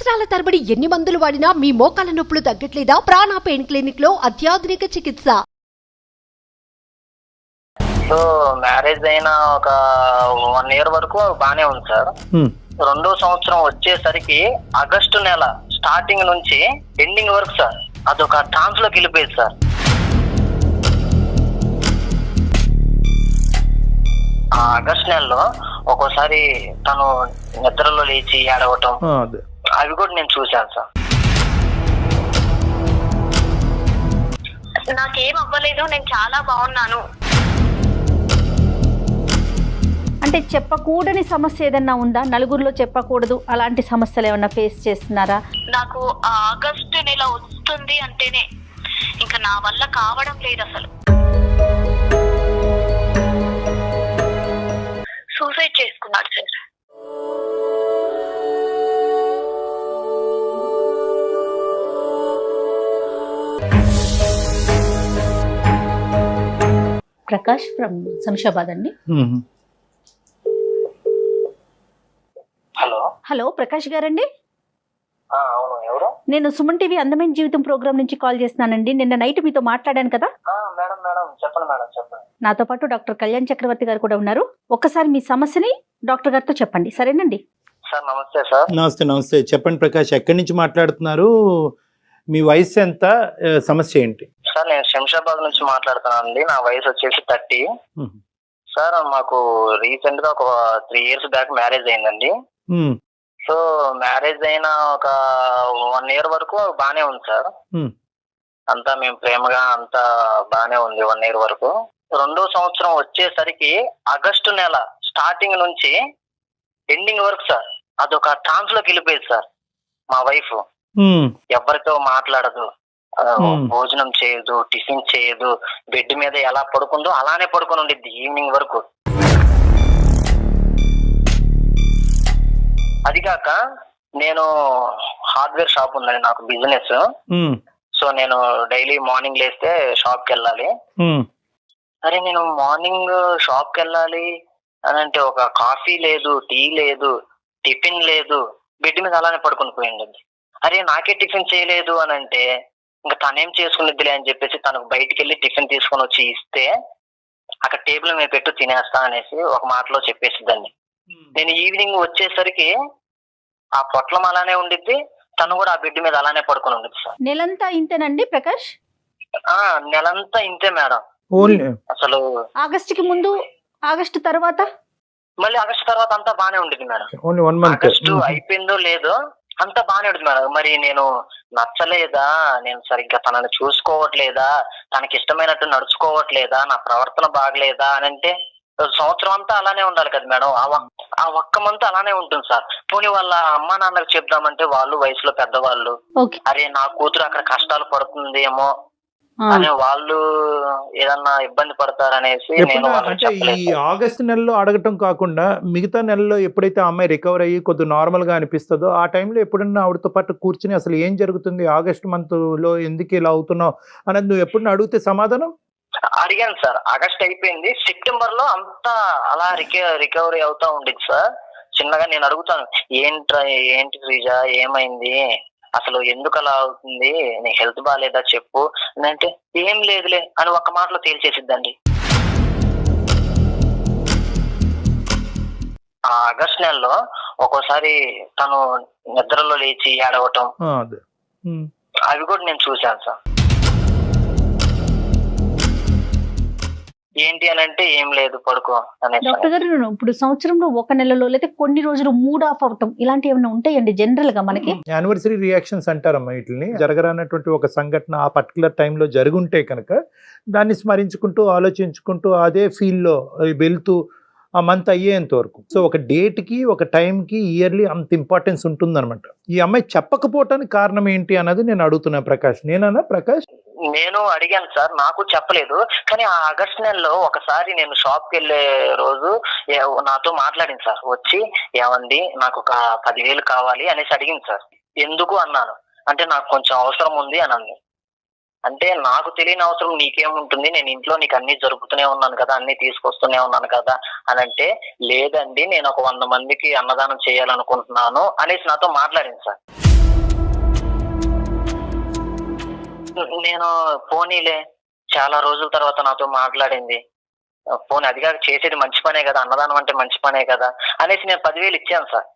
సంవత్సరాల తరబడి ఎన్ని మందులు వాడినా మీ మోకాల నొప్పులు తగ్గట్లేదా? ప్రాణ పెయిన్ క్లినిక్ లో అత్యాధునిక చికిత్స. సో మ్యారేజ్ అయిన ఒక 1 year వరకు బానే ఉంది సార్. రెండో సంవత్సరం వచ్చేసరికి ఆగస్టు నెల స్టార్టింగ్ నుంచి ఎండింగ్ వరకు సార్ అదొక ట్రాన్స్ లోకి వెళ్ళిపోయింది సార్. ఆ ఆగస్టు నెలలో ఒక్కోసారి తను నిద్రలో లేచి ఏడవటం అవి కూడా నేను చూశాను సార్. నాకేం అవ్వలేదు, నేను చాలా బాగున్నాను. అంటే చెప్పకూడని సమస్య ఏదన్నా ఉందా? నలుగురిలో చెప్పకూడదు అలాంటి సమస్యలు ఏమన్నా ఫేస్ చేస్తున్నారా? నాకు ఆగస్టు నెల వస్తుంది అంటేనే ఇంకా నా వల్ల కావడం లేదు. అసలు సూసైడ్ చేసుకున్నాడు సార్. ప్రకాష్ ఫ్రమ్ శంషాబాద్ అండి. హలో హలో ప్రకాష్ గారండి. అవును, ఎవరు? నేను సుమన్ టీవీ అందమైన జీవితం ప్రోగ్రామ్ నుంచి కాల్ చేస్తున్నానండి. నిన్న నైట్ మీతో మాట్లాడాను కదా. మేడం మేడం చెప్పండి మేడం చెప్పండి. నాతో పాటు డాక్టర్ కళ్యాణ్ చక్రవర్తి గారు కూడా ఉన్నారు. ఒక్కసారి మీ సమస్యని డాక్టర్ గారితో చెప్పండి, సరేనండి? సార్ నమస్తే సార్. నమస్తే నమస్తే, చెప్పండి ప్రకాష్. ఎక్కడి నుంచి మాట్లాడుతున్నారు? మీ వయసు ఎంత? సమస్య ఏంటి? సార్ నేను శంషాబాద్ నుంచి మాట్లాడుతున్నాను అండి. నా వయసు వచ్చేసి 30. సార్ మాకు రీసెంట్ గా ఒక 3 years బ్యాక్ మ్యారేజ్ అయిందండి. సో మ్యారేజ్ అయిన ఒక 1 year వరకు బానే ఉంది సార్. అంతా మేము ప్రేమగా అంతా బానే ఉంది 1 year వరకు. రెండో సంవత్సరం వచ్చేసరికి ఆగస్టు నెల స్టార్టింగ్ నుంచి ఎండింగ్ వరకు సార్ అదొక ట్రాన్స్ లోకి వెళ్ళిపోయింది సార్. మా వైఫ్ ఎవరితో మాట్లాడదు, భోజనం చేయదు, టిఫిన్ చేయదు, బెడ్ మీద ఎలా పడుకుందో అలానే పడుకొని ఉండిద్ది ఈవినింగ్ వరకు. అది కాక నేను హార్డ్వేర్ షాప్ ఉందండి నాకు బిజినెస్. సో నేను డైలీ మార్నింగ్ లేస్తే షాప్ కి వెళ్ళాలి. అరే నేను మార్నింగ్ షాప్ కి వెళ్ళాలి అని అంటే ఒక కాఫీ లేదు, టీ లేదు, టిఫిన్ లేదు, బెడ్ మీద అలానే పడుకుని పోయింది. అరే నాకే టిఫిన్ చేయలేదు అని అంటే ఇంకా తనేం చేసుకునిద్దిలే అని చెప్పేసి తనకు బయటికి వెళ్ళి టిఫిన్ తీసుకొని వచ్చి ఇస్తే అక్కడ టేబుల్ మీద పెట్టు తినేస్తా అనేసి ఒక మాటలో చెప్పేసిద్దండి. నేను ఈవినింగ్ వచ్చేసరికి ఆ పొట్లం అలానే ఉండిద్ది, తను కూడా ఆ బెడ్ మీద అలానే పడుకొని ఉండిద్ది సార్. నెలంతా ఇంతేనండి ప్రకాష్? నెలంతా ఇంతే మేడం. అసలు ఆగస్టుకి ముందు, ఆగస్టు తర్వాత, మళ్ళీ ఆగస్టు తర్వాత అంతా బానే ఉండిద్ది మేడం. ఆగస్టు అయిపోయిందో లేదో అంతా బానే ఉంటుంది మేడం. మరి నేను నచ్చలేదా, నేను సరిగ్గా తనని చూసుకోవట్లేదా, తనకి ఇష్టమైనట్టు నడుచుకోవట్లేదా, నా ప్రవర్తన బాగలేదా అని అంటే సంవత్సరం అంతా అలానే ఉండాలి కదా మేడం. ఆ ఒక్క మంత్ అలానే ఉంటుంది సార్. పోనీ వాళ్ళ అమ్మా నాన్నకు చెప్దామంటే వాళ్ళు వయసులో పెద్దవాళ్ళు, అరే నా కూతురు అక్కడ కష్టాలు పడుతుందేమో అని వాళ్ళు ఏదన్నా ఇబ్బంది పడతారనేసి నేను అంటే ఈ ఆగస్టు నెలలో అడగటం కాకుండా మిగతా నెలలో ఎప్పుడైతే ఆ అమ్మాయి రికవర్ అయ్యి కొద్దిగా నార్మల్ గా అనిపిస్తుందో ఆ టైంలో ఎప్పుడన్నా ఆవిడతో పాటు కూర్చుని అసలు ఏం జరుగుతుంది, ఆగస్టు మంత్ లో ఎందుకు ఇలా అవుతున్నావు అనేది నువ్వు ఎప్పుడన్నా అడిగితే సమాధానం? అడిగాను సార్. ఆగస్ట్ అయిపోయింది, సెప్టెంబర్ లో అంతా అలా రికవరీ అవుతా ఉండేది సార్. చిన్నగా నేను అడుగుతాను, ఏంటి శ్రీజా ఏమైంది, అసలు ఎందుకు అలా అవుతుంది, నీ హెల్త్ బాగాలేదా చెప్పు అంటే ఏం లేదులే అని ఒక్క మాటలో తేల్చేసిద్దండి. ఆ ఆగస్ట్ నెలలో ఒక్కోసారి తను నిద్రలో లేచి ఏడవటం అవి కూడా నేను చూశాను సార్. ఏంటి అని అంటే ఏం లేదు పడుకో అనే. డాక్టర్ గారు ఇప్పుడు సంవత్సరంలో 1 నెలలో లేదా కొన్ని రోజులు మూడ్ ఆఫ్ అవటం ఇలాంటి ఏమైనా ఉంటాయండి జనరల్ గా మనకి? యానివర్సరీ రియాక్షన్స్ అంటారమ్మా వీటిని. జరగరానటువంటి ఒక సంఘటన ఆ పర్టికులర్ టైంలో జరుగుంటే కనుక దాన్ని స్మరించుకుంటూ ఆలోచించుకుంటూ అదే ఫీల్లో వెళ్తూ ఆ మంత్ అయ్యేంత వరకు. సో ఒక డేట్కి ఒక టైంకి ఇయర్లీ అంత ఇంపార్టెన్స్ ఉంటుందన్నమాట. ఈ అమ్మాయి చెప్పకపోవటానికి కారణం ఏంటి అన్నది నేను అడుగుతున్నా ప్రకాష్. నేనన్నా ప్రకాష్? నేను అడిగాను సార్, నాకు చెప్పలేదు. కానీ ఆ ఆగస్ట్ నెలలో ఒకసారి నేను షాప్ కి వెళ్ళే రోజు నాతో మాట్లాడింది సార్. వచ్చి ఏమండి నాకు ఒక 10,000 కావాలి అనేసి అడిగింది సార్. ఎందుకు అన్నాను. అంటే నాకు కొంచెం అవసరం ఉంది అని అంది. అంటే నాకు తెలియని అవసరం నీకేముంటుంది, నేను ఇంట్లో నీకు అన్ని జరుపుతూనే ఉన్నాను కదా, అన్ని తీసుకొస్తూనే ఉన్నాను కదా అని అంటే, లేదండి నేను ఒక 100 మందికి అన్నదానం చేయాలనుకుంటున్నాను అనేసి నాతో మాట్లాడింది సార్. నేను పోనీలే చాలా రోజుల తర్వాత నాతో మాట్లాడింది, పోనీ అది కాక చేసేది మంచి పనే కదా, అన్నదానం అంటే మంచి పనే కదా అనేసి నేను 10,000 ఇచ్చాను సార్.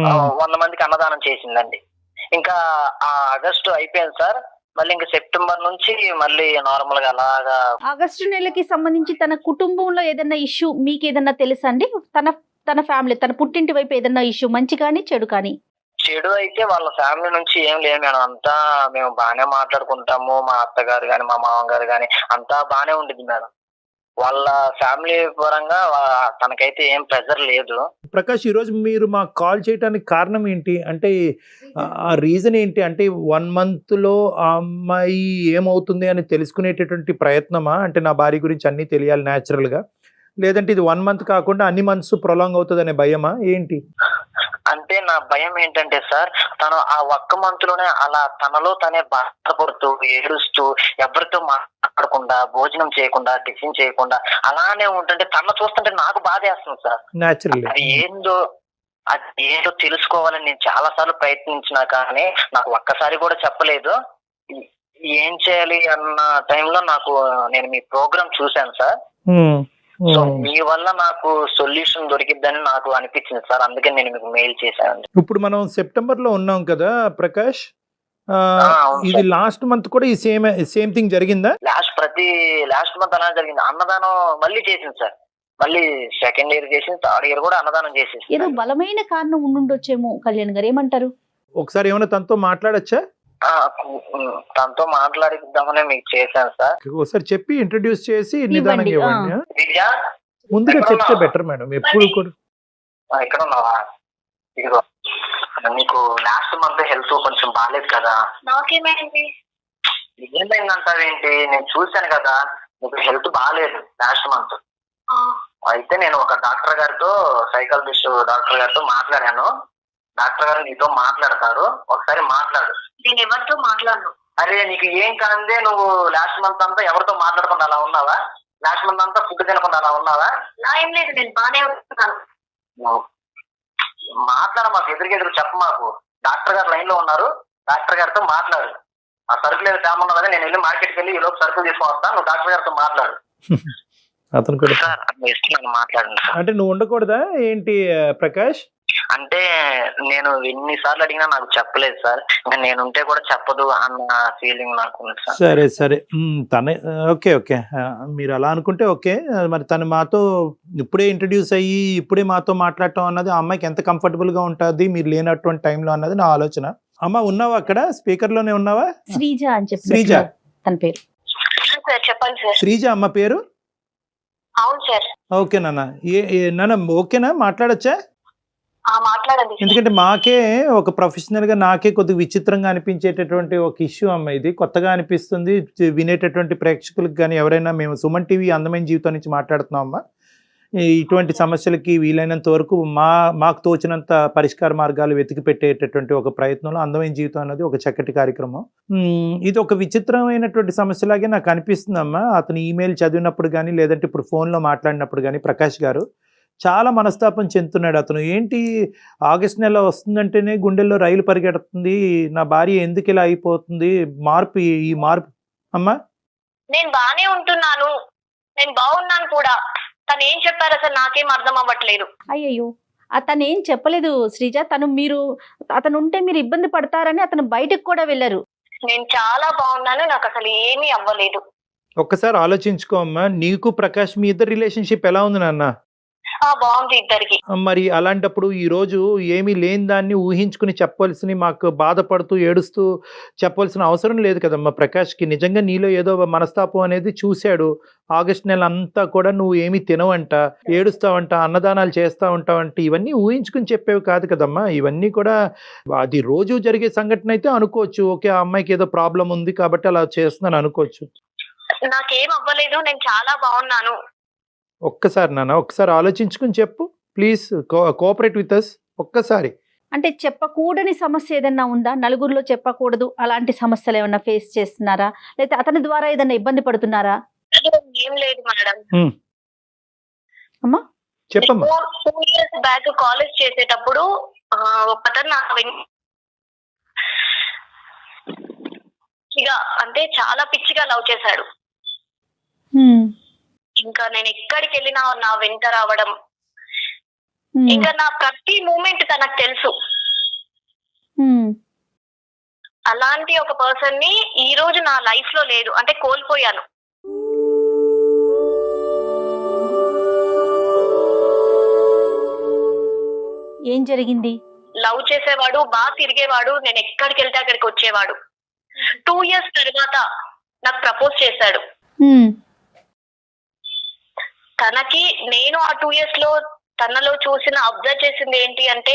100 మందికి అన్నదానం చేసిందండి. ఇంకా ఆ ఆగస్టు అయిపోయింది సార్. మళ్ళీ ఇంకా సెప్టెంబర్ నుంచి మళ్ళీ నార్మల్ గా అలాగా. ఆగస్టు నెలకి సంబంధించి తన కుటుంబంలో ఏదైనా ఇష్యూ మీకు ఏదన్నా తెలుసా అండి? తన ఫ్యామిలీ, తన పుట్టింటి వైపు ఏదన్నా ఇష్యూ, మంచి కానీ చెడు కానీ? చెడు అయితే వాళ్ళ ఫ్యామిలీ నుంచి ఏం లేదు మేడం, అంతా మేము బాగానే మాట్లాడుకుంటాము. మా అత్తగారు గాని మా మామగారు గాని అంతా బాగానే ఉండిద్ది మేడం. వాళ్ళ ఫ్యామిలీ పరంగా తనకైతే ఏం ప్రెజర్ లేదు. ప్రకాష్, ఈరోజు మీరు మాకు కాల్ చేయడానికి కారణం ఏంటి? అంటే ఆ రీజన్ ఏంటి? అంటే 1 month లో ఆ అమ్మాయి ఏమవుతుంది అని తెలుసుకునేటటువంటి ప్రయత్నమా? అంటే నా భార్య గురించి అన్నీ తెలియాలి న్యాచురల్ గా, లేదంటే ఇది 1 month కాకుండా అన్ని మంత్స్ ప్రొలాంగ్ అవుతుంది అనే భయమా ఏంటి? అంటే నా భయం ఏంటంటే సార్, తను ఆ 1 month లోనే అలా తనలో తనే బాధపడుతూ ఏడుస్తూ ఎవరితో మాట్లాడకుండా భోజనం చేయకుండా టిఫిన్ చేయకుండా అలానే ఉంటుంటే తన చూస్తుంటే నాకు బాధేస్తుంది సార్. న్యాచురల్. అది ఏందో తెలుసుకోవాలని నేను చాలా సార్లు ప్రయత్నించినా కానీ నాకు ఒక్కసారి కూడా చెప్పలేదు. ఏం చేయాలి అన్న టైంలో నేను మీ ప్రోగ్రామ్ చూశాను సార్. సో మీ వల్ల నాకు సొల్యూషన్ దొరికిద్దని నాకు అనిపించింది సార్, అందుకే నేను మీకు మెయిల్ చేశాను. ఇప్పుడు మనం సెప్టెంబర్ లో ఉన్నాం కదా ప్రకాష్, అవును ఇది సార్. లాస్ట్ మంత్ కూడా ఈ సేమ్ థింగ్ జరిగిందా? లాస్ట్ మంత్ అలా జరిగింది. అన్నదానం మళ్ళీ చేసింది సార్. మళ్ళీ 2nd year చేసింది, 3rd year కూడా అన్నదానం చేసేసి. ఏదో బలమైన కారణం ఉండుండొచ్చేమో కళ్యాణ్ గారు, ఏమంటారు? ఒకసారి ఏమైనా తనతో మాట్లాడచ్చా? తనతో మాట్లాడిద్దామనే మీకు చేశాను సార్. ఒకసారి చెప్పి ఇంట్రడ్యూస్ చేసి ఇవ్వండి, నిదానంగా ఇవ్వండి. దివ్య, ముందుగా చెప్తే బెటర్ మేడం, ఎప్పుడు కూడా. ఎక్కడ ఉన్నావా? ఇదిగో నీకు లాస్ట్ మంత్ హెల్త్ కొంచెం బాగాలేదు కదా. నాకేమైంది? ఏమైందంటావేంటి? నేను చూశాను కదా నీకు హెల్త్ బాగాలేదు లాస్ట్ మంత్. అయితే నేను ఒక డాక్టర్ గారితో, సైకాలజిస్ట్ డాక్టర్ గారితో మాట్లాడాను. డాక్టర్ గారు నీతో మాట్లాడతారు, ఒకసారి మాట్లాడు. నేను ఎవరితో మాట్లాడను. అరే నీకు ఏం కాందే, నువ్వు లాస్ట్ మంత్ అంతా ఎవరితో మాట్లాడకుండా అలా ఉన్నావా? లాస్ట్ మంత్ అంతా ఫుడ్ తినకుండా అలా ఉన్నావా? నా ఏం లేదు, నేను బాగానే ఉంటున్నాను. మాట్లాడ, మాకు ఎదురు చెప్ప. మాకు డాక్టర్ గారు లైన్ లో ఉన్నారు, డాక్టర్ గారితో మాట్లాడు. ఆ సరుకులు ఏదో తేమన్నా కదా, నేను వెళ్ళి మార్కెట్కి వెళ్ళి ఈ లోపు సరుకులు తీసుకొని వస్తాను, నువ్వు డాక్టర్ గారితో మాట్లాడు. అతను కూడా సార్ ఇస్తున్నాను, మాట్లాడండి సార్. అంటే నువ్వు ఉండకూడదా ఏంటి ప్రకాష్? అంటే నేను ఎన్నిసార్లు అడిగినా నాకు చెప్పలేదు సార్. నేనుంటే కూడా చెప్పదు అన్న ఫీలింగ్ నాకు ఉంది సార్. సరే సరే, తనే ఓకే ఓకే, మీరు అలా అనుకుంటే ఓకే. మరి తను మాతో ఇప్పుడే ఇంట్రడ్యూస్ అయ్యి ఇప్పుడే మాతో మాట్లాడటం అన్నది ఆ అమ్మాయికి ఎంత కంఫర్టబుల్ గా ఉంటుంది మీరు లేనటువంటి టైంలో అన్నది నా ఆలోచన. అమ్మ ఉన్నావా అక్కడ? స్పీకర్ లోనే ఉన్నావా? శ్రీజ అని చెప్పి శ్రీజ తన పేరు. సార్ చెప్పండి సార్. శ్రీజ అమ్మ పేరు? అవును సార్. ఓకే నాన్న, నాన్న ఓకేనా, మాట్లాడచ్చా? మాట్లాడండి. ఎందుకంటే మాకే ఒక ప్రొఫెషనల్ గా నాకే కొద్దిగా విచిత్రంగా అనిపించేటటువంటి ఒక ఇష్యూ అమ్మ, ఇది కొత్తగా అనిపిస్తుంది వినేటటువంటి ప్రేక్షకులకు కానీ ఎవరైనా. మేము సుమన్ టీవీ అందమైన జీవితం నుంచి మాట్లాడుతున్నాం అమ్మా. ఇటువంటి సమస్యలకి వీలైనంత వరకు మాకు తోచినంత పరిష్కార మార్గాలు వెతికి పెట్టేటటువంటి ఒక ప్రయత్నంలో అందమైన జీవితం అన్నది ఒక చక్కటి కార్యక్రమం. ఇది ఒక విచిత్రమైనటువంటి సమస్యలాగే నాకు అనిపిస్తుందమ్మా. అతను ఈమెయిల్ చదివినప్పుడు కానీ లేదంటే ఇప్పుడు ఫోన్లో మాట్లాడినప్పుడు కానీ ప్రకాష్ గారు చాలా మనస్తాపం చెందుతున్నాడు. అతను ఏంటి ఆగస్ట్ నెల వస్తుందంటేనే గుండెల్లో రైలు పరిగెడుతుంది, నా భార్య ఎందుకు ఇలా అయిపోతుంది, ఈ మార్పు అమ్మా. నేను బానే ఉంటున్నాను, నేను బాగున్నాను కూడా. తను ఏం చెప్పారు అసలు నాకేం అర్థం అవ్వట్లేదు. అయ్యయ్యో, అతను ఏం చెప్పలేదు శ్రీజ. అతను ఉంటే మీరు ఇబ్బంది పడతారని అతను బయటకు కూడా వెళ్ళారు. నేను చాలా బాగున్నాను, నాకు అసలు ఏమీ అవ్వలేదు. ఒక్కసారి ఆలోచించుకో అమ్మా, నీకు ప్రకాష్ మీ ఇద్దరు రిలేషన్షిప్ ఎలా ఉంది నాన్న? బాగుంది ఇద్దరికి. మరి అలాంటప్పుడు ఈ రోజు ఏమీ లేని దాన్ని ఊహించుకుని చెప్పవలసిన, మాకు బాధపడుతూ ఏడుస్తూ చెప్పవలసిన అవసరం లేదు కదమ్మా. ప్రకాష్కి నిజంగా నీలో ఏదో మనస్తాపం అనేది చూశాడు. ఆగస్ట్ నెల అంతా కూడా నువ్వు ఏమీ తినవంట, ఏడుస్తావంట, అన్నదానాలు చేస్తా ఉంటావంట, ఇవన్నీ ఊహించుకుని చెప్పేవి కాదు కదమ్మా. ఇవన్నీ కూడా అది రోజు జరిగే సంఘటన అయితే అనుకోవచ్చు. ఓకే, ఆ అమ్మాయికి ఏదో ప్రాబ్లం ఉంది కాబట్టి అలా చేస్తున్నాను అనుకోవచ్చు. నాకేం అవ్వలేదు, నేను చాలా బాగున్నాను. ఒక్కసారి నాన్న, ఒక్కసారి ఆలోచించుకుని చెప్పు ప్లీజ్, కోఆపరేట్ విత్ అస్ ఒక్కసారి. అంటే చెప్పకూడని సమస్య ఏదన్నా ఉందా? నలుగురిలో చెప్పకూడదు అలాంటి సమస్యలు ఏమన్నా ఫేస్ చేస్తున్నారా, లేకపోతే అతని ద్వారా ఏదన్నా ఇబ్బంది పడుతున్నారా? ఏం లేదు మేడం. అమ్మా చెప్పమ్మా. 2 years బ్యాక్ కాలేజ్ చేసేటప్పుడు పిచ్చిగా అంటే చాలా పిచ్చిగా లవ్ చేశాడు. ఉమ్, ఇంకా నేను ఎక్కడికి వెళ్ళినా నా వెంట రావడం, ఉమ్, ఇంకా నా ప్రతి మూమెంట్ తనకు తెలుసు. ఉమ్. అలాంటి ఒక పర్సన్ ని ఈ రోజు నా లైఫ్ లో లేదు, అంటే కోల్పోయాను. ఏం జరిగింది? లవ్ చేసేవాడు, బాగా తిరిగేవాడు, నేను ఎక్కడికి వెళ్తే అక్కడికి వచ్చేవాడు. 2 years తర్వాత నాకు ప్రపోజ్ చేశాడు. ఉమ్, తనకి నేను ఆ 2 years లో తనలో అబ్జర్వ్ చేసింది ఏంటి అంటే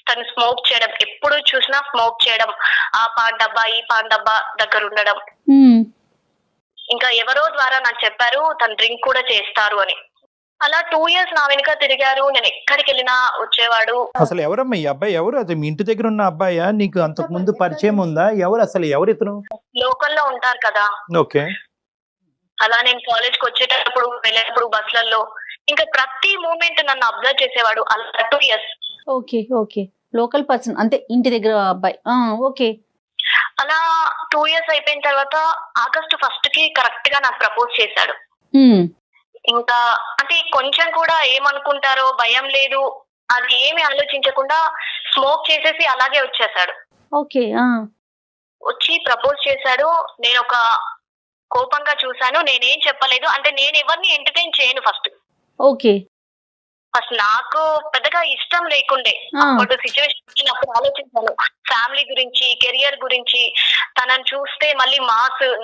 తను స్మోక్ చేయడం, ఎప్పుడు చూసినా స్మోక్ చేయడం, ఆ పాన్ డబ్బా ఈ పాన్ డబ్బా దగ్గర ఉండడం. ఉమ్, ఇంకా ఎవరో ద్వారా నాకు చెప్పారు తను డ్రింక్ కూడా చేస్తారు అని. అలా 2 years నా వెనుక తిరిగారు, నేను ఎక్కడికి వెళ్ళినా వచ్చేవాడు. అసలు ఎవరమ్మా ఈ అబ్బాయి? ఎవరు? అది మీ ఇంటి దగ్గర ఉన్న అబ్బాయా? నీకు అంతకు ముందు పరిచయం ఉందా? ఎవరు అసలు? ఎవరు ఇతను? లోకల్లో ఉంటారు కదా, ఓకే. అలా నేను కాలేజ్ కి వచ్చేటప్పుడు వెళ్ళేటప్పుడు బస్లలో ఇంకా ప్రతి మూమెంట్ నన్ను అబ్జర్వ్ చేసేవాడు. అలా 2 years. Okay okay, local person అంటే ఇంటి దగ్గర అబ్బాయి. ఓకే. అలా 2 years అయిపోయిన తర్వాత August 1st కి కరెక్ట్ గా నాకు ప్రపోజ్ చేశాడు. ఉమ్, ఇంకా అంటే కొంచెం కూడా ఏమనుకుంటారో భయం లేదు, అది ఏమి ఆలోచించకుండా స్మోక్ చేసేసి అలాగే వచ్చేసాడు. ఓకే. వచ్చి ప్రపోజ్ చేశాడు. నేను ఒక కోపంగా చూశాను, నేనేం చెప్పలేదు. అంటే నేను ఎవరిని ఎంటర్టైన్ చేయను ఫస్ట్. ఓకే. నాకు పెద్దగా ఇష్టం లేకుండే. అప్పుడు సిచ్యువేషన్ వచ్చినప్పుడు ఆలోచించాను ఫ్యామిలీ గురించి, కెరియర్ గురించి. తనని చూస్తే మళ్ళీ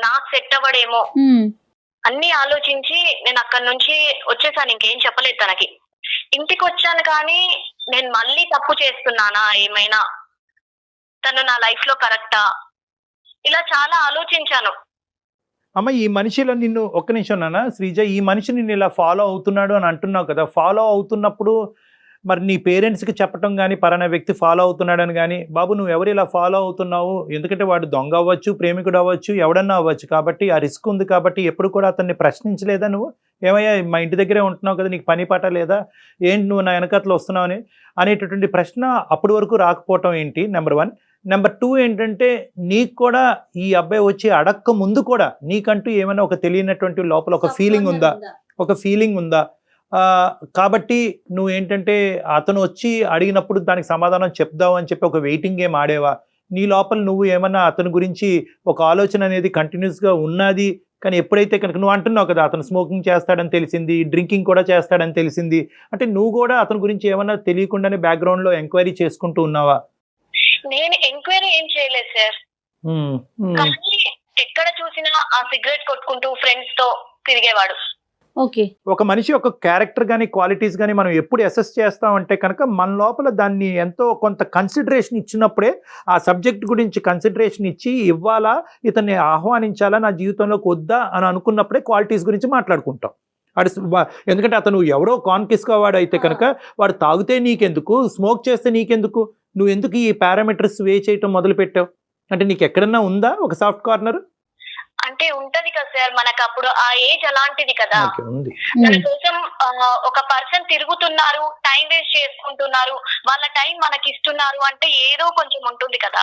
నాకు సెట్ అవ్వడేమో ఉమ్, అన్ని ఆలోచించి నేను అక్కడి నుంచి వచ్చేసాను. ఇంకేం చెప్పలేదు తనకి. ఇంటికి వచ్చాను కానీ నేను మళ్ళీ తప్పు చేస్తున్నానా, ఏమైనా తను నా లైఫ్ లో కరెక్టా, ఇలా చాలా ఆలోచించాను. అమ్మ, ఈ మనిషిలో నిన్ను ఒక్క నిమిషం నాన్న శ్రీజ, ఈ మనిషి నిన్ను ఇలా ఫాలో అవుతున్నాడు అని అంటున్నావు కదా, ఫాలో అవుతున్నప్పుడు మరి నీ పేరెంట్స్కి చెప్పటం కానీ పలానా వ్యక్తి ఫాలో అవుతున్నాడని కానీ, బాబు నువ్వు ఎవరు ఇలా ఫాలో అవుతున్నావు, ఎందుకంటే వాడు దొంగ అవ్వచ్చు, ప్రేమికుడు అవ్వచ్చు, ఎవడన్నా అవ్వచ్చు, కాబట్టి ఆ రిస్క్ ఉంది కాబట్టి ఎప్పుడు కూడా అతన్ని ప్రశ్నించలేదా నువ్వు? ఏమయ్యా మా ఇంటి దగ్గరే ఉంటున్నావు కదా, నీకు పని పాట లేదా, ఏంటి నువ్వు నా వెనకట్లో వస్తున్నావు అనేటటువంటి ప్రశ్న అప్పటి వరకు రాకపోవటం ఏంటి? నెంబర్ 1. నెంబర్ 2 ఏంటంటే నీకు కూడా ఈ అబ్బాయి వచ్చి అడక్క ముందు కూడా నీకంటూ ఏమైనా ఒక తెలియనటువంటి లోపల ఒక ఫీలింగ్ ఉందా? కాబట్టి నువ్వు ఏంటంటే అతను వచ్చి అడిగినప్పుడు దానికి సమాధానం చెప్దావు అని చెప్పి ఒక వెయిటింగ్ గేమ్ ఆడేవా? నీ లోపల నువ్వు ఏమన్నా అతని గురించి ఒక ఆలోచన అనేది కంటిన్యూస్గా ఉన్నది. కానీ ఎప్పుడైతే కనుక నువ్వు అంటున్నావు కదా అతను స్మోకింగ్ చేస్తాడని తెలిసింది, డ్రింకింగ్ కూడా చేస్తాడని తెలిసింది, అంటే నువ్వు కూడా అతని గురించి ఏమన్నా తెలియకుండానే బ్యాక్గ్రౌండ్లో ఎంక్వైరీ చేసుకుంటూ ఉన్నావా? నేను ఎంక్వైరీ ఏం చేయలేదు సార్. కానీ ఎక్కడ చూసినా ఆ సిగరెట్ కొట్టుకుంటూ ఫ్రెండ్స్ తో తిరిగేవాడు. ఓకే. ఒక మనిషి యొక్క క్యారెక్టర్ కానీ క్వాలిటీస్ కానీ మనం ఎప్పుడు అసెస్ చేస్తామంటే కనుక మన లోపల దాన్ని ఎంతో కొంత కన్సిడరేషన్ ఇచ్చినప్పుడే, ఆ సబ్జెక్ట్ గురించి కన్సిడరేషన్ ఇచ్చి ఇవ్వాలా, ఇతన్ని ఆహ్వానించాలా నా జీవితంలోకి వద్దా అని అనుకున్నప్పుడే క్వాలిటీస్ గురించి మాట్లాడుకుంటాం. ఎందుకంటే అతను ఎవరో కాన్కిస్కోవాడు అయితే కనుక వాడు తాగితే నీకెందుకు, స్మోక్ చేస్తే నీకెందుకు, నువ్వు ఎందుకు ఈ పారామీటర్స్ వే చేయటం మొదలు పెట్టావు? అంటే నీకు ఎక్కడన్నా ఉందా ఒక సాఫ్ట్ కార్నర్? అంటే ఉంటది కదా సార్, మనకు అప్పుడు ఆ ఏజ్ అలాంటిది కదా. మన కోసం ఒక పర్సన్ తిరుగుతున్నారు, టైం వేస్ట్ చేసుకుంటున్నారు, వాళ్ళ టైం మనకి ఇస్తున్నారు అంటే ఏదో కొంచెం ఉంటుంది కదా.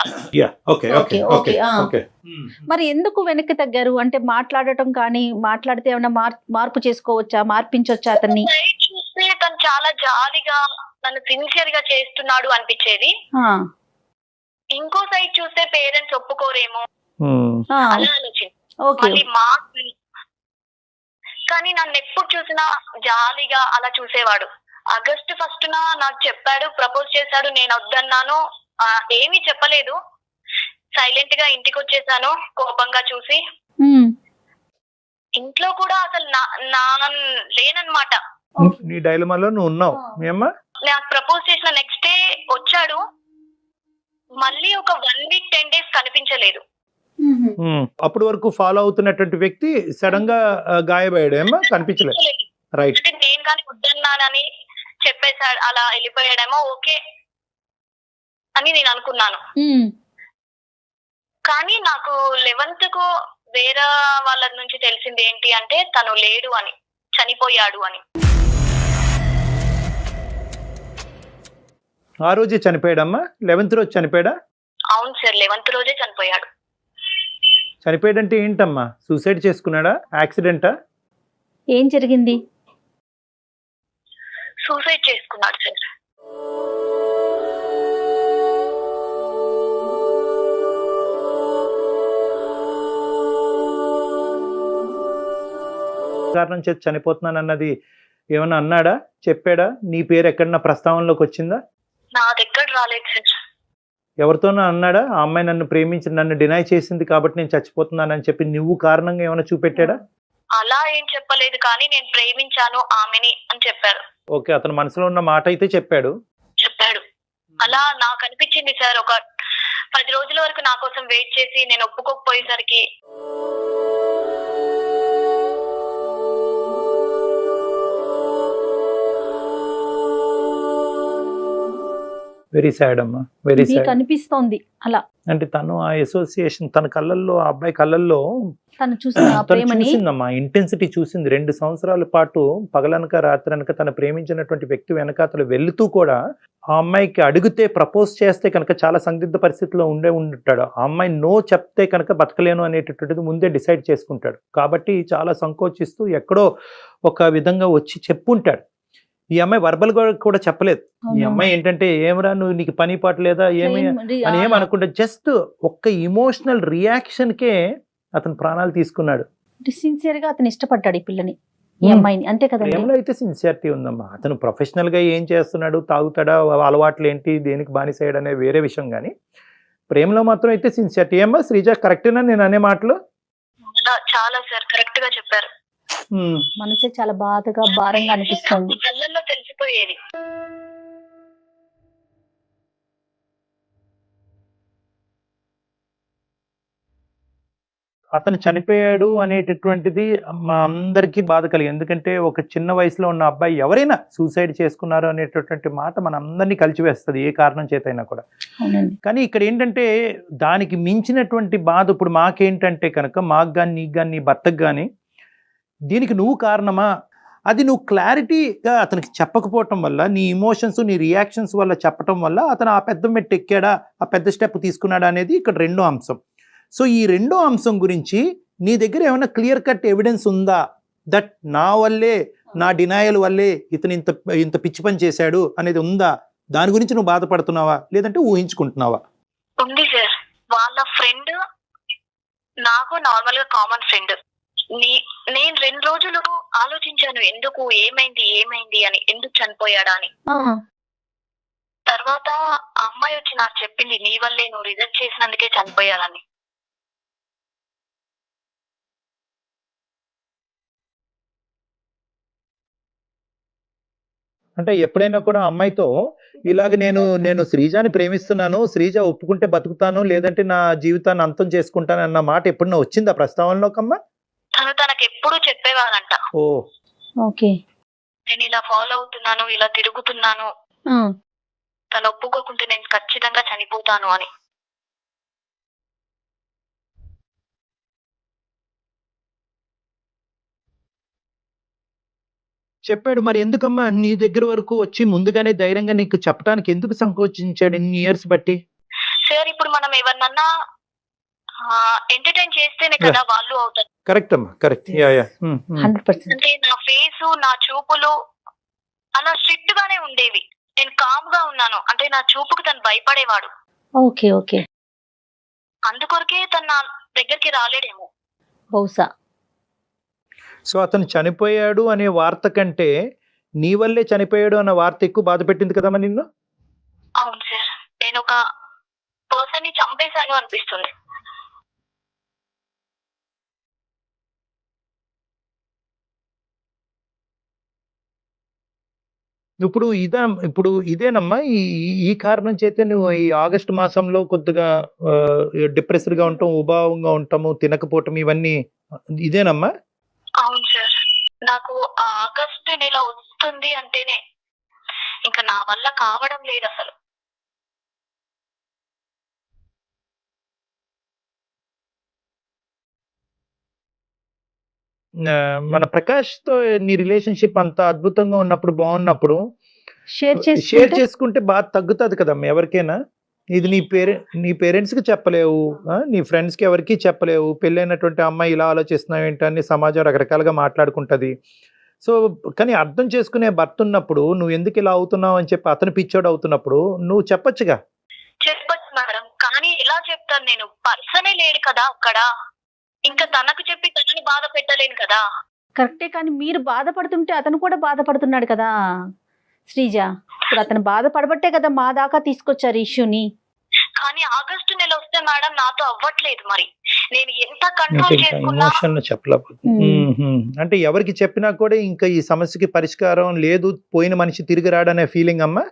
మరి ఎందుకు వెనక్కి తగ్గారు? అంటే మాట్లాడటం కానీ, మాట్లాడితే ఏమైనా మార్పు చేసుకోవచ్చా, మార్పించొచ్చా అతన్ని? చూస్తే తను చాలా జాలీగా నన్ను సిన్సియర్ గా చేస్తున్నాడు అనిపించేది. ఇంకో సైడ్ చూస్తే పేరెంట్స్ ఒప్పుకోరేమో అలా ఆలోచించి మళ్ళీ కానీ నన్ను ఎప్పుడు చూసినా జాలీగా అలా చూసేవాడు. August 1st నాకు చెప్పాడు, ప్రపోజ్ చేశాడు. నేను వద్దన్నాను, ఏమీ చెప్పలేదు, సైలెంట్ గా ఇంటికి వచ్చేసాను కోపంగా చూసి. ఇంట్లో కూడా అసలు లేనన్నమాట. నీ డైలమాలో నువ్వు ఉన్నావు. నాకు ప్రపోజ్ చేసిన నెక్స్ట్ డే వచ్చాడు, మళ్ళీ ఒక 1 week 10 days కనిపించలేదు. అప్పటి వరకు ఫాలో అవుతున్నటువంటి వ్యక్తి సడన్ గా గాయపడ్డాడు, ఏమో కనిపించలేదు. రైట్. అంటే నేను కానీ వద్దన్నానని చెప్పేశాడు, అలా వెళ్ళిపోయాడేమో ఓకే అని నేను అనుకున్నాను. కానీ నాకు 11th కు వేరే వాళ్ళ నుంచి తెలిసింది ఏంటి అంటే తను లేడు అని, చనిపోయాడు అని. ఆ రోజే చనిపోయాడమ్మా? 11th రోజు చనిపోయాడా? అవును సార్, 11th రోజే చనిపోయాడు. చనిపోయాడంటే ఏంటమ్మా, సూసైడ్ చేసుకున్నాడా, యాక్సిడెంటా? ఏం జరిగింది? సూసైడ్ చేసుకున్నాడు సార్. కారణం చేసి చనిపోతున్నాను అన్నది ఏమన్నా అన్నాడా, చెప్పాడా? నీ పేరు ఎక్కడన్నా ప్రస్తావనలోకి వచ్చిందా? నా దగ్గర రాలేదు సార్. ఎవరితోనో అన్నాడా, ఆ అమ్మాయి నన్ను ప్రేమించి నన్ను డినై చేసింది కాబట్టి నేను చచ్చిపోతున్నానని చెప్పి నువ్వు కారణంగా ఏమైనా చూపెట్టాడా? అలా ఏం చెప్పలేదు, కానీ నేను ప్రేమించాను ఆమెని అని చెప్పారు. ఓకే, అతని మనసులో ఉన్న మాట అయితే చెప్పాడు. అలా నాకు అనిపించింది సార్. ఒక 10 రోజుల వరకు నా కోసం వెయిట్ చేసి నేను ఒప్పుకోకపోయేసరికి వెరీ సాడ్ అమ్మా, వెరీ మీకు సాడ్. అనిపిస్తోంది అలా? అంటే తను ఆ అసోసియేషన్ తన కళ్ళల్లో, ఆ అబ్బాయి కళ్ళల్లో తను చూసిన ఆ తను ప్రేమని చూసిందమ్మా, ఇంటెన్సిటీ చూసింది. 2 సంవత్సరాల పాటు పగలనక రాత్రనక తన ప్రేమించినటువంటి వ్యక్తి వెనకాతలు వెళ్తూ కూడా ఆ అమ్మాయికి అడిగితే ప్రపోజ్ చేస్తే కనుక చాలా సందిగ్ధ పరిస్థితిలో ఉంటాడు. ఆ అమ్మాయి నో చెప్తే కనుక బతకలేను అనేటటువంటిది ముందే డిసైడ్ చేసుకుంటాడు. కాబట్టి చాలా సంకోచిస్తూ ఎక్కడో ఒక విధంగా వచ్చి చెప్పుంటాడు. ఈ అమ్మాయి వర్బల్ కూడా చెప్పలేదు. ఈ అమ్మాయి ఏంటంటే, ఏమరా నువ్వు, నీకు పని పాట లేదా ఏమి అని ఏమనుకుంటే జస్ట్ ఒక్క ఇమోషనల్ రియాక్షన్ కే అతను ప్రాణాలు తీసుకున్నాడు. సిన్సియర్ గా అతను ఇష్టపడ్డాడు ఈ పిల్లని, ఈ అమ్మాయిని, అంతే కదండి? ప్రేమలో అయితే సిన్సియారిటీ ఉందమ్మా. అతను ప్రొఫెషనల్ గా ఏం చేస్తున్నాడు, తాగుతాడా, అలవాట్లు ఏంటి, దేనికి బానిసయ్యాడు అనే వేరే విషయం, కానీ ప్రేమలో మాత్రం అయితే సిన్సియారిటీ. ఏమ్మా శ్రీజ, కరెక్టేనా నేను అనే మాటలు? చాలా సార్ కరెక్ట్ గా చెప్పారు. మనసే చాలా బాధగా, భారంగా అనిపిస్తుంది. కళ్ళల్లో తెలిసిపోయేది. అతను చనిపోయాడు అనేటటువంటిది మా అందరికీ బాధ కలిగింది. ఎందుకంటే ఒక చిన్న వయసులో ఉన్న అబ్బాయి ఎవరైనా సూసైడ్ చేసుకున్నారు అనేటటువంటి మాట మన అందరినీ కలిచివేస్తుంది, ఏ కారణం చేతైనా కూడా. కానీ ఇక్కడ ఏంటంటే దానికి మించినటువంటి బాధ ఇప్పుడు మాకేంటంటే కనుక, మాకు కానీ నీకు కానీ నీ భర్తకు కానీ, దీనికి నువ్వు కారణమా, అది నువ్వు క్లారిటీగా అతనికి చెప్పకపోవటం వల్ల, నీ ఇమోషన్స్ నీ రియాక్షన్స్ వల్ల చెప్పటం వల్ల అతను ఆ పెద్ద మెట్టు ఎక్కాడా, ఆ పెద్ద స్టెప్ తీసుకున్నాడా అనేది ఇక్కడ రెండో అంశం. సో ఈ రెండో అంశం గురించి నీ దగ్గర ఏమైనా క్లియర్ కట్ ఎవిడెన్స్ ఉందా, దట్ నా వల్లే, నా డినాయల్ వల్లే ఇతను ఇంత పిచ్చి పని చేశాడు అనేది ఉందా? దాని గురించి నువ్వు బాధపడుతున్నావా, లేదంటే ఊహించుకుంటున్నావా? ఉంది సార్. వాళ్ళ ఫ్రెండ్ నాకు నార్మల్ గా కామన్ ఫ్రెండ్. నేను 2 రోజులు ఆలోచించాను, ఎందుకు, ఏమైంది అని, ఎందుకు చనిపోయాడా అని. తర్వాత ఆ అమ్మాయి వచ్చి నాకు చెప్పింది, నీ వల్లే, నువ్వు రిజెక్ట్ చేసినందుకే చనిపోయాలని. అంటే ఎప్పుడైనా కూడా అమ్మాయితో ఇలాగ నేను శ్రీజాని ప్రేమిస్తున్నాను, శ్రీజ ఒప్పుకుంటే బతుకుతాను, లేదంటే నా జీవితాన్ని అంతం చేసుకుంటాను అన్న మాట ఎప్పుడన్నా వచ్చిందా ప్రస్తావనలోకమ్మా? తనకు ఎప్పుడు చెప్పేవారంట, ఓ ఓకే, నేను ఇలా ఫాలో అవుతున్నాను, ఇలా తిరుగుతున్నాను, తను ఒప్పుకోకుంటే నేను ఖచ్చితంగా చనిపోతాను అని. చెప్పాడు. మరి ఎందుకమ్మా నీ దగ్గర వరకు వచ్చి ముందుగానే ధైర్యంగా నీకు చెప్పడానికి ఎందుకు సంకోచించాడు ఇన్ని ఇయర్స్ బట్టి? సార్ ఇప్పుడు మనం ఎవరినన్నా ఎంటర్టైన్ చేస్తేనే కదా వాళ్ళు అవుతారు. కరెక్ట్ అమ్మా, కరెక్ట్. 100%. అంటే నా ఫేసు, నా చూపులు అలా స్ట్రిక్ట్ గానే ఉండేవి. నేను కామ్ గా ఉన్నాను, అంటే నా చూపుకు తను భయపడేవాడు. ఓకే ఓకే, అందుకొరకే తను నా దగ్గరికి రాలేడేమో బహుశా. సో అతను చనిపోయాడు అనే వార్త కంటే నీ వల్లే చనిపోయాడు అన్న వార్త ఎక్కువ బాధ పెట్టింది కదమ్మా నిన్ను? అవును సార్, నేను ఒక పర్సన్ ని చంపేశాను అనిపిస్తుంది. ఇప్పుడు ఇదేనమ్మా ఈ కారణం చేతే నువ్వు ఈ ఆగస్టు మాసంలో కొద్దిగా డిప్రెస్డ్ గా ఉంటాం, ఉభావంగా ఉంటాము, తినకపోవటం, ఇవన్నీ ఇదేనమ్మా? అవును సార్, నాకు ఆగస్టు నెల వస్తుంది అంటేనే ఇంకా నా వల్ల కావడం లేదు అసలు. మన ప్రకాష్ తో నీ రిలేషన్షిప్ అంత అద్భుతంగా ఉన్నప్పుడు, బాగున్నప్పుడు షేర్ చేసుకుంటే బాధ తగ్గుతుంది కదమ్మా ఎవరికైనా. ఇది నీ పేరెంట్స్కి చెప్పలేవు, నీ ఫ్రెండ్స్కి ఎవరికి చెప్పలేవు. పెళ్ళైనటువంటి అమ్మాయి ఇలా ఆలోచిస్తున్నావు ఏంటని సమాజం రకరకాలుగా మాట్లాడుకుంటుంది. సో కానీ అర్థం చేసుకునే భర్త ఉన్నప్పుడు నువ్వు ఎందుకు ఇలా అవుతున్నావు అని చెప్పి అతను పిచ్చోడు అవుతున్నప్పుడు నువ్వు చెప్పొచ్చుగా. చెప్పొచ్చు మేడం, కానీ ఎలా చెప్తాను, నేను పర్సనే లేడు కదా అక్కడ, ఇంకా తనకు చెప్పి తనని బాధ పెట్టలేను కదా. కరెక్టే, కానీ మీరు బాధపడుతుంటే అతను కూడా బాధపడుతున్నాడు కదా శ్రీజ. ఇప్పుడు అతను బాధపడబట్టే కదా మా దాకా తీసుకొచ్చారు ఇష్యూని. కానీ ఆగస్టు నెల వస్తే మేడం నాతో అవ్వట్లేదు. మరి నేను ఎంత కంట్రోల్ చేసుకున్నా ఎమోషన్ చెప్పలేకపోతుంది. అంటే ఎవరికి చెప్పినా కూడా ఇంకా ఈ సమస్యకి పరిష్కారం లేదు, పోయిన మనిషి తిరిగి రాడనే ఫీలింగ్ అమ్మా.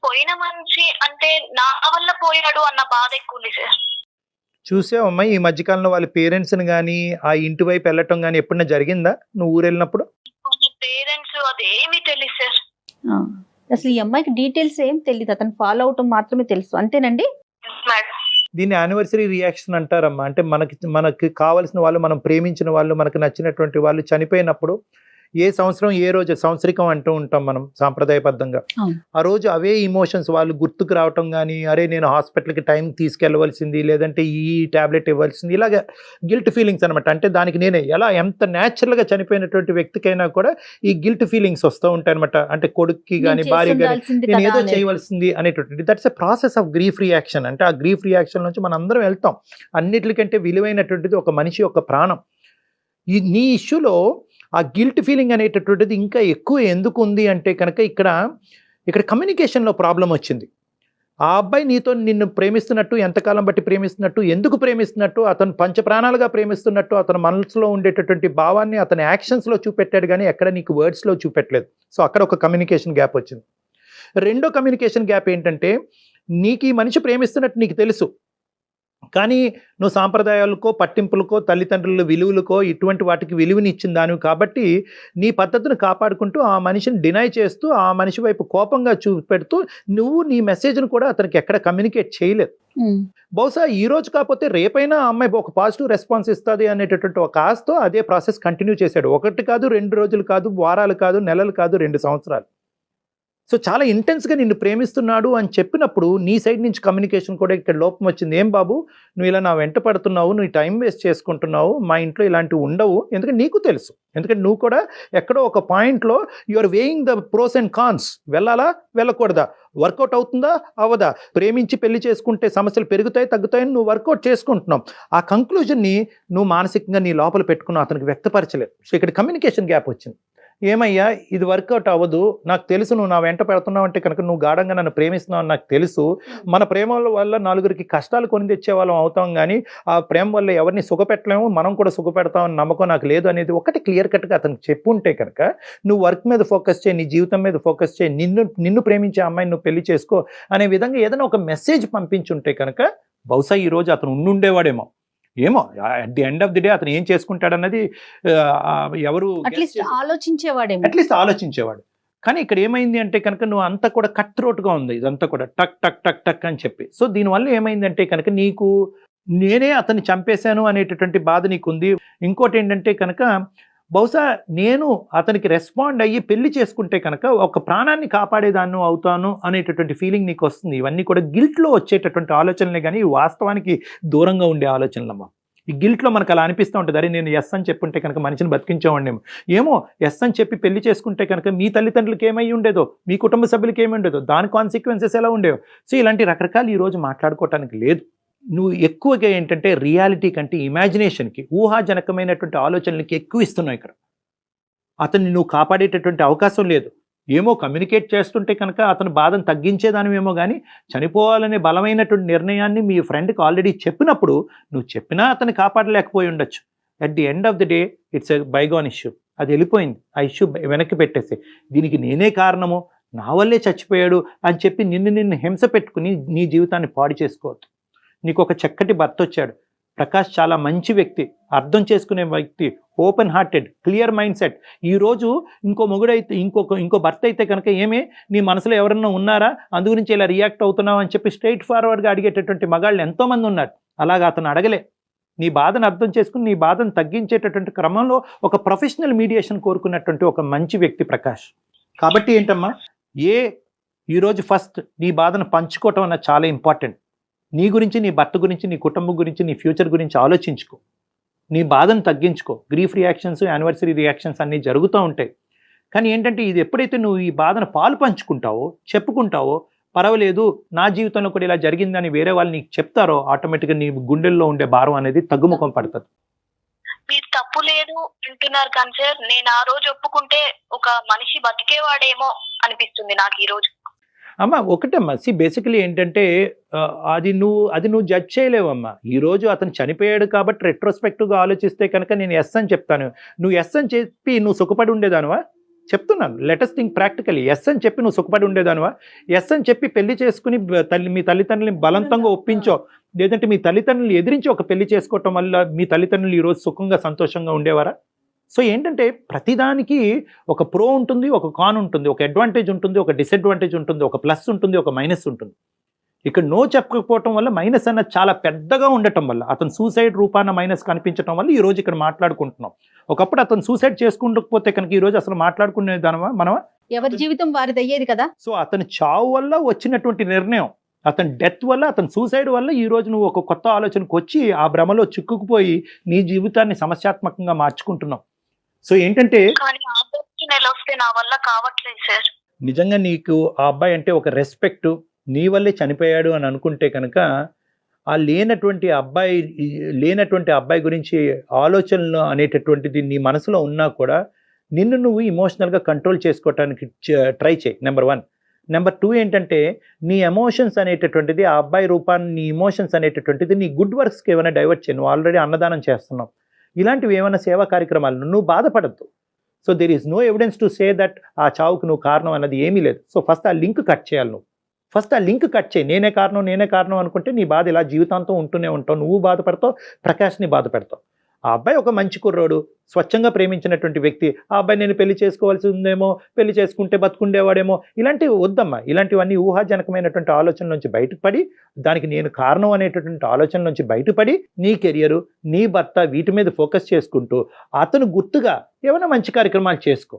పోయిన మనిషి అంటే నా వల్ల పోయాడు అన్న బాధ ఎక్కువ ఉంది సార్. చూసావమ్మా ఈ మధ్యకాలంలో వాళ్ళ పేరెంట్స్ని కానీ ఆ ఇంటి వైపు వెళ్ళటం కానీ ఎప్పుడైనా జరిగిందా నువ్వు ఊరు వెళ్ళినప్పుడు? పేరెంట్స్ అదేమీ తెలియదు సార్. అసలు ఈ అమ్మాయికి డీటెయిల్స్ ఏం తెలియదు, అతను ఫాలో అవటం మాత్రమే తెలుసు, అంతేనండి? మేడం దీన్ని యానివర్సరీ రియాక్షన్ అంటారమ్మా. అంటే మనకి కావాల్సిన వాళ్ళు, మనం ప్రేమించిన వాళ్ళు, మనకు నచ్చినటువంటి వాళ్ళు చనిపోయినప్పుడు ఏ సంవత్సరం ఏ రోజు సంవత్సరికం అంటూ ఉంటాం మనం సాంప్రదాయబద్ధంగా. ఆ రోజు అవే ఇమోషన్స్ వాళ్ళు గుర్తుకు రావటం కానీ, అరే నేను హాస్పిటల్కి టైం తీసుకెళ్ళవలసింది, లేదంటే ఈ టాబ్లెట్ ఇవ్వాల్సింది, ఇలాగ గిల్ట్ ఫీలింగ్స్ అనమాట. అంటే దానికి నేనే ఎలా ఎంత న్యాచురల్గా చనిపోయినటువంటి వ్యక్తికైనా కూడా ఈ గిల్ట్ ఫీలింగ్స్ వస్తూ ఉంటాయి అనమాట. అంటే కొడుక్కి కానీ భార్య కానీ నేను ఏదో చేయవలసింది అనేటువంటి that's a process of grief reaction. అంటే ఆ గ్రీఫ్ రియాక్షన్ నుంచి మనం అందరం వెళ్తాం. అన్నిటికంటే విలువైనటువంటిది ఒక మనిషి యొక్క ప్రాణం. నీ ఇష్యూలో ఆ గిల్ట్ ఫీలింగ్ అనేటటువంటిది ఇంకా ఎక్కువ ఎందుకు ఉంది అంటే కనుక ఇక్కడ కమ్యూనికేషన్లో ప్రాబ్లం వచ్చింది. ఆ అబ్బాయి నీతో నిన్ను ప్రేమిస్తున్నట్టు, ఎంతకాలం బట్టి ప్రేమిస్తున్నట్టు, ఎందుకు ప్రేమిస్తున్నట్టు, అతను పంచప్రాణాలుగా ప్రేమిస్తున్నట్టు అతని మనసులో ఉండేటటువంటి భావాన్ని అతని యాక్షన్స్లో చూపెట్టాడు కానీ ఎక్కడ నీకు వర్డ్స్లో చూపెట్టలేదు. సో అక్కడ ఒక కమ్యూనికేషన్ గ్యాప్ వచ్చింది. రెండో కమ్యూనికేషన్ గ్యాప్ ఏంటంటే నీకు ఈ మనిషి ప్రేమిస్తున్నట్టు నీకు తెలుసు, కానీ నువ్వు సాంప్రదాయాలకో పట్టింపులకో తల్లిదండ్రుల విలువలకో ఇటువంటి వాటికి విలువని ఇచ్చిన దానివి కాబట్టి నీ పద్ధతిని కాపాడుకుంటూ ఆ మనిషిని డినై చేస్తూ ఆ మనిషి వైపు కోపంగా చూపెడుతూ నువ్వు నీ మెసేజ్ను కూడా అతనికి ఎక్కడ కమ్యూనికేట్ చేయలేదు. బహుశా ఈ రోజు కాకపోతే రేపైనా ఆ అమ్మాయి ఒక పాజిటివ్ రెస్పాన్స్ ఇస్తుంది అనేటటువంటి ఒక ఆశతో అదే ప్రాసెస్ కంటిన్యూ చేశాడు. 1 కాదు 2 రోజులు కాదు, వారాలు కాదు, నెలలు కాదు, 2 సంవత్సరాలు. సో చాలా ఇంటెన్స్గా నిన్ను ప్రేమిస్తున్నాడు అని చెప్పినప్పుడు నీ సైడ్ నుంచి కమ్యూనికేషన్ కూడా ఇక్కడ లోపం వచ్చింది. ఏం బాబు నువ్వు ఇలా నా వెంట పడుతున్నావు, నువ్వు టైం వేస్ట్ చేసుకుంటున్నావు, మా ఇంట్లో ఇలాంటివి ఉండవు. ఎందుకంటే నీకు తెలుసు, ఎందుకంటే నువ్వు కూడా ఎక్కడో ఒక పాయింట్లో you're weighing the pros and cons. వెళ్ళాలా వెళ్ళకూడదా, వర్కౌట్ అవుతుందా అవ్వదా, ప్రేమించి పెళ్లి చేసుకుంటే సమస్యలు పెరుగుతాయి తగ్గుతాయని నువ్వు వర్కౌట్ చేసుకుంటున్నావు. ఆ కంక్లూజన్ని నువ్వు మానసికంగా నీ లోపల పెట్టుకున్నావు, అతనికి వ్యక్తపరచలేదు. సో ఇక్కడ కమ్యూనికేషన్ గ్యాప్ వచ్చింది. ఏమయ్యా ఇది వర్కౌట్ అవ్వదు, నాకు తెలుసు నువ్వు నా వెంట పెడుతున్నావు అంటే కనుక నువ్వు గాఢంగా నన్ను ప్రేమిస్తున్నావు అని నాకు తెలుసు. మన ప్రేమ వల్ల నలుగురికి కష్టాలు కొని తెచ్చే వాళ్ళం అవుతాం, కానీ ఆ ప్రేమ వల్ల ఎవరిని సుఖపెట్టలేము, మనం కూడా సుఖపెడతామని నమ్మకం నాకు లేదు అనేది ఒకటి క్లియర్ కట్గా అతనికి చెప్పుంటే కనుక నువ్వు వర్క్ మీద ఫోకస్ చేయి, నీ జీవితం మీద ఫోకస్ చేయి, నిన్ను ప్రేమించే అమ్మాయిని నువ్వు పెళ్లి చేసుకో అనే విధంగా ఏదైనా ఒక మెసేజ్ పంపించుంటే కనుక బహుశా ఈరోజు అతను ఉండుండేవాడేమో. ఏమో at the end of the day అతను ఏం చేసుకుంటాడన్నది ఎవరు అట్లీస్ట్ ఆలోచించేవాడు. కానీ ఇక్కడ ఏమైంది అంటే కనుక నువ్వు అంతా కూడా కట్ త్రోట్గా ఉంది, ఇదంతా కూడా టక్ టక్ టక్ టక్ అని చెప్పి. సో దీనివల్ల ఏమైందంటే కనుక నీకు నేనే అతన్ని చంపేశాను అనేటటువంటి బాధ నీకుంది. ఇంకోటి ఏంటంటే కనుక బహుశా నేను అతనికి రెస్పాండ్ అయ్యి పెళ్లి చేసుకుంటే కనుక ఒక ప్రాణాన్ని కాపాడేదాన్ని అవుతాను అనేటటువంటి ఫీలింగ్ నీకు వస్తుంది. ఇవన్నీ కూడా గిల్ట్లో వచ్చేటటువంటి ఆలోచనలే కానీ వాస్తవానికి దూరంగా ఉండే ఆలోచనలమ్మా. ఈ గిల్ట్లో మనకు అలా అనిపిస్తూ ఉంటుంది, అరే నేను ఎస్ అని చెప్పుంటే కనుక మనిషిని బతికించేవాడినేమో, ఏమో ఎస్ అని చెప్పి పెళ్లి చేసుకుంటే కనుక మీ తల్లిదండ్రులకి ఏమై ఉండేదో, మీ కుటుంబ సభ్యులకి ఏమి ఉండేదో, దాని కాన్సిక్వెన్సెస్ ఎలా ఉండేవో. సో ఇలాంటి రకరకాలు ఈరోజు మాట్లాడుకోవటానికి లేదు. నువ్వు ఎక్కువగా ఏంటంటే రియాలిటీ కంటే ఇమాజినేషన్కి, ఊహాజనకమైనటువంటి ఆలోచనలకి ఎక్కువ ఇస్తున్నావు. ఇక్కడ అతన్ని నువ్వు కాపాడేటటువంటి అవకాశం లేదు. ఏమో కమ్యూనికేట్ చేస్తుంటే కనుక అతను బాధను తగ్గించేదానివేమో, కానీ చనిపోవాలనే బలమైనటువంటి నిర్ణయాన్ని మీ ఫ్రెండ్కి ఆల్రెడీ చెప్పినప్పుడు నువ్వు చెప్పినా అతన్ని కాపాడలేకపోయి ఉండొచ్చు. At the end of the day it's a bygone issue. అది వెళ్ళిపోయింది, ఆ ఇష్యూ వెనక్కి పెట్టేసి దీనికి నేనే కారణము, నా వల్లే చచ్చిపోయాడు అని చెప్పి నిన్ను హింస పెట్టుకుని నీ జీవితాన్ని పాడు చేసుకోవద్దు. నీకు ఒక చక్కటి భర్త వచ్చాడు, ప్రకాష్ చాలా మంచి వ్యక్తి, అర్థం చేసుకునే వ్యక్తి, open hearted, clear mind set. ఈరోజు ఇంకో మొగుడైతే ఇంకో భర్త అయితే కనుక ఏమే నీ మనసులో ఎవరన్నా ఉన్నారా, అందు గురించి ఇలా రియాక్ట్ అవుతున్నావు అని చెప్పి స్ట్రైట్ ఫార్వర్డ్గా అడిగేటటువంటి మగాళ్ళు ఎంతోమంది ఉన్నారు. అలాగా అతను అడగలే. నీ బాధను అర్థం చేసుకుని నీ బాధను తగ్గించేటటువంటి క్రమంలో ఒక ప్రొఫెషనల్ మీడియేషన్ కోరుకున్నటువంటి ఒక మంచి వ్యక్తి ప్రకాష్. కాబట్టి ఏంటమ్మా, ఈరోజు ఫస్ట్ నీ బాధను పంచుకోవటం అన్నది చాలా ఇంపార్టెంట్. నీ గురించి, నీ భర్త గురించి, నీ కుటుంబం గురించి, నీ ఫ్యూచర్ గురించి ఆలోచించుకో. నీ బాధను తగ్గించుకో. గ్రీఫ్ రియాక్షన్స్, యానివర్సరీ రియాక్షన్స్ అన్నీ జరుగుతూ ఉంటాయి. కానీ ఏంటంటే ఇది ఎప్పుడైతే నువ్వు ఈ బాధను పాలు పంచుకుంటావో, చెప్పుకుంటావో, పర్వాలేదు నా జీవితంలో కూడా ఇలా జరిగిందని వేరే వాళ్ళు నీకు చెప్తారో, ఆటోమేటిక్గా నీ గుండెల్లో ఉండే భారం అనేది తగ్గుముఖం పడుతుంది. మీరు తప్పు లేదు అంటున్నారు కానీ సార్, నేను ఆ రోజు ఒప్పుకుంటే ఒక మనిషి బతికేవాడేమో అనిపిస్తుంది నాకు ఈ రోజు. అమ్మ ఒకటమ్మా, బేసికలీ ఏంటంటే అది నువ్వు జడ్జ్ చేయలేవమ్మా. ఈరోజు అతను చనిపోయాడు కాబట్టి రెట్రోస్పెక్టివ్గా ఆలోచిస్తే కనుక నేను ఎస్ అని చెప్తాను. నువ్వు ఎస్ అని చెప్పి నువ్వు సుఖపడి ఉండేదానువా? చెప్తున్నాను, లెటెస్ట్ థింక్ ప్రాక్టికలీ. ఎస్ అని చెప్పి నువ్వు సుఖపడి ఉండేదానువా? ఎస్ అని చెప్పి పెళ్లి చేసుకుని మీ తల్లిదండ్రులని బలవంతంగా ఒప్పించో, లేదంటే మీ తల్లిదండ్రులు ఎదిరించి ఒక పెళ్లి చేసుకోవటం వల్ల మీ తల్లిదండ్రులు ఈరోజు సుఖంగా సంతోషంగా ఉండేవారా? సో ఏంటంటే ప్రతిదానికి ఒక ప్రో ఉంటుంది, ఒక కాన్ ఉంటుంది, ఒక అడ్వాంటేజ్ ఉంటుంది, ఒక డిసడ్వాంటేజ్ ఉంటుంది, ఒక ప్లస్ ఉంటుంది, ఒక మైనస్ ఉంటుంది. ఇక్కడ నో చెప్పకపోవటం వల్ల మైనస్ అన్నది చాలా పెద్దగా ఉండటం వల్ల, అతను సూసైడ్ రూపాన మైనస్ కనిపించడం వల్ల ఈరోజు ఇక్కడ మాట్లాడుకుంటున్నాం. ఒకప్పుడు అతను సూసైడ్ చేసుకుంటకపోతే కనుక ఈరోజు అసలు మాట్లాడుకునే దానమా మనమా? ఎవరి జీవితం వారిది అయ్యేది కదా. సో అతని చావు వల్ల వచ్చినటువంటి నిర్ణయం, అతని డెత్ వల్ల, అతని సూసైడ్ వల్ల ఈరోజు నువ్వు ఒక కొత్త ఆలోచనకు వచ్చి ఆ భ్రమలో చిక్కుకుపోయి నీ జీవితాన్ని సమస్యాత్మకంగా మార్చుకుంటున్నావు. సో ఏంటంటే నెల వస్తే నా వల్ల కావట్లేదు సార్. నిజంగా నీకు ఆ అబ్బాయి అంటే ఒక రెస్పెక్ట్, నీ వల్లే చనిపోయాడు అని అనుకుంటే కనుక ఆ లేనటువంటి అబ్బాయి గురించి ఆలోచనలు అనేటటువంటిది నీ మనసులో ఉన్నా కూడా నిన్ను నువ్వు ఇమోషనల్గా కంట్రోల్ చేసుకోవటానికి ట్రై చేయి. నెంబర్ 1. నెంబర్ 2 ఏంటంటే నీ ఎమోషన్స్ అనేటటువంటిది, ఆ అబ్బాయి రూపాన్ని, నీ ఇమోషన్స్ అనేటటువంటిది నీ గుడ్ వర్క్స్కి ఏమైనా డైవర్ట్ చేయి. నువ్వు ఆల్రెడీ అన్నదానం చేస్తున్నావు, ఇలాంటివి ఏమైనా సేవా కార్యక్రమాలు నువ్వు బాధపడద్దు. So there is no evidence to say that ఆ చావుకు నువ్వు కారణం అన్నది ఏమీ లేదు. సో ఫస్ట్ ఆ లింక్ కట్ చేయాలి. నువ్వు ఫస్ట్ ఆ లింక్ కట్ చేయి. నేనే కారణం అనుకుంటే నీ బాధ ఇలా జీవితాంతం ఉంటూనే ఉంటావు. నువ్వు బాధపడతావు, ప్రకాష్ని బాధ పెడతావు. ఆ అబ్బాయి ఒక మంచి కుర్రోడు, స్వచ్ఛంగా ప్రేమించినటువంటి వ్యక్తి. ఆ అబ్బాయి నేను పెళ్లి చేసుకోవాల్సి ఉందేమో, పెళ్లి చేసుకుంటే బతుకుండేవాడేమో, ఇలాంటివి వద్దమ్మా. ఇలాంటివన్నీ ఊహాజనకమైనటువంటి ఆలోచన నుంచి బయటపడి, దానికి నేను కారణం అనేటటువంటి ఆలోచన నుంచి బయటపడి, నీ కెరియరు, నీ భర్త, వీటి మీద ఫోకస్ చేసుకుంటూ అతను గుర్తుగా ఏమైనా మంచి కార్యక్రమాలు చేసుకో.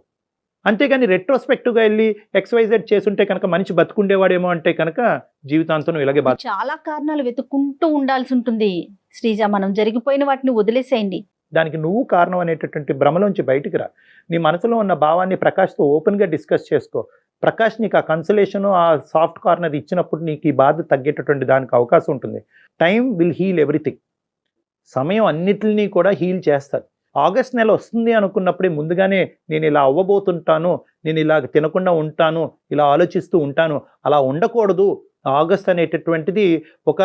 అంతేగాని రెట్రోస్పెక్టివ్గా వెళ్ళి XYZ చేసుంటే కనుక మనిషి బతుకుండేవాడేమో అంటే కనుక జీవితాంతం ఇలాగే బాధ. చాలా కారణాలు వెతుక్కుంటూ ఉండాల్సి ఉంటుంది శ్రీజ. మనం జరిగిపోయిన వాటిని వదిలేసేయండి. దానికి నువ్వు కారణం అనేటటువంటి భ్రమలోంచి బయటికి రా. నీ మనసులో ఉన్న భావాన్ని ప్రకాష్తో ఓపెన్గా డిస్కస్ చేసుకో. ప్రకాష్ నీకు ఆ కన్సలేషను, ఆ సాఫ్ట్ కార్నర్ ఇచ్చినప్పుడు నీకు ఈ బాధ తగ్గేటటువంటి దానికి అవకాశం ఉంటుంది. Time will heal everything. సమయం అన్నిటినీ కూడా హీల్ చేస్తుంది. ఆగస్ట్ నెల వస్తుంది అనుకున్నప్పుడే ముందుగానే నేను ఇలా అవ్వబోతుంటాను, నేను ఇలా తినకుండా ఉంటాను, ఇలా ఆలోచిస్తూ ఉంటాను, అలా ఉండకూడదు. ఆగస్ట్ అనేటటువంటిది ఒక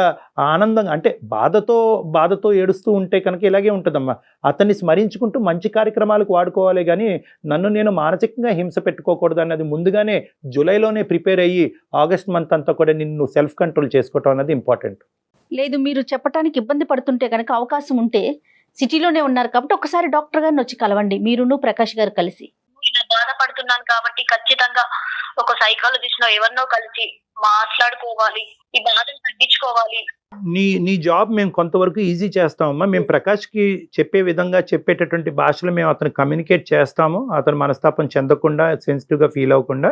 ఆనందంగా, అంటే బాధతో ఏడుస్తూ ఉంటే కనుక ఇలాగే ఉంటుందమ్మా. అతన్ని స్మరించుకుంటూ మంచి కార్యక్రమాలకు వాడుకోవాలి, కానీ నన్ను నేను మానసికంగా హింస పెట్టుకోకూడదు అన్నది ముందుగానే జూలైలోనే ప్రిపేర్ అయ్యి ఆగస్ట్ మంత్ అంతా కూడా నిన్ను సెల్ఫ్ కంట్రోల్ చేసుకోవటం అన్నది ఇంపార్టెంట్. లేదు, మీరు చెప్పడానికి ఇబ్బంది పడుతుంటే కనుక అవకాశం ఉంటే, సిటీలోనే ఉన్నారు కాబట్టి ఒకసారి డాక్టర్ గారిని వచ్చి కలవండి, మీరును ప్రకాష్ గారు కలిసి. ఇలా బాధపడుతున్నాను కాబట్టి ఖచ్చితంగా ఒక సైకాలజిస్ట్ ఎవరినో కలిసి మాట్లాడుకోవాలి, ఈ బాధను తగ్గించుకోవాలి. నీ జాబ్ మేము కొంతవరకు ఈజీ చేస్తామమ్మా. మేము ప్రకాష్కి చెప్పే విధంగా, చెప్పేటటువంటి భాషలో మేము అతను కమ్యూనికేట్ చేస్తాము, అతను మనస్తాపం చెందకుండా, సెన్సిటివ్గా ఫీల్ అవ్వకుండా.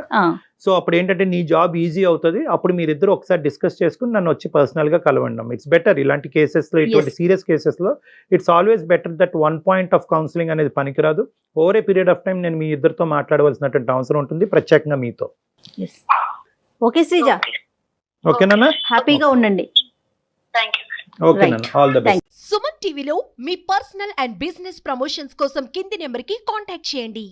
సో అప్పుడు ఏంటంటే నీ జాబ్ ఈజీ అవుతుంది. అప్పుడు మీరిద్దరు ఒకసారి డిస్కస్ చేసుకుని నన్ను వచ్చి పర్సనల్గా కలవండి. It's better. ఇలాంటి కేసెస్లో, ఇటువంటి సీరియస్ కేసెస్లో it's always better that 1 point of counselling అనేది పనికిరాదు. Over a period of time నేను మీ ఇద్దరితో మాట్లాడవలసినటువంటి అవసరం ఉంటుంది, ప్రత్యేకంగా మీతో. ఓకే శ్రీజ, ఓకేనా? హ్యాపీగా ఉండండి. Thank you. ఓకేనా, ఆల్ ద బెస్ట్. సుమన్ టీవీలో మీ పర్సనల్ అండ్ బిజినెస్ ప్రమోషన్స్ కోసం కింది నెంబర్కి కాంటాక్ట్ చేయండి.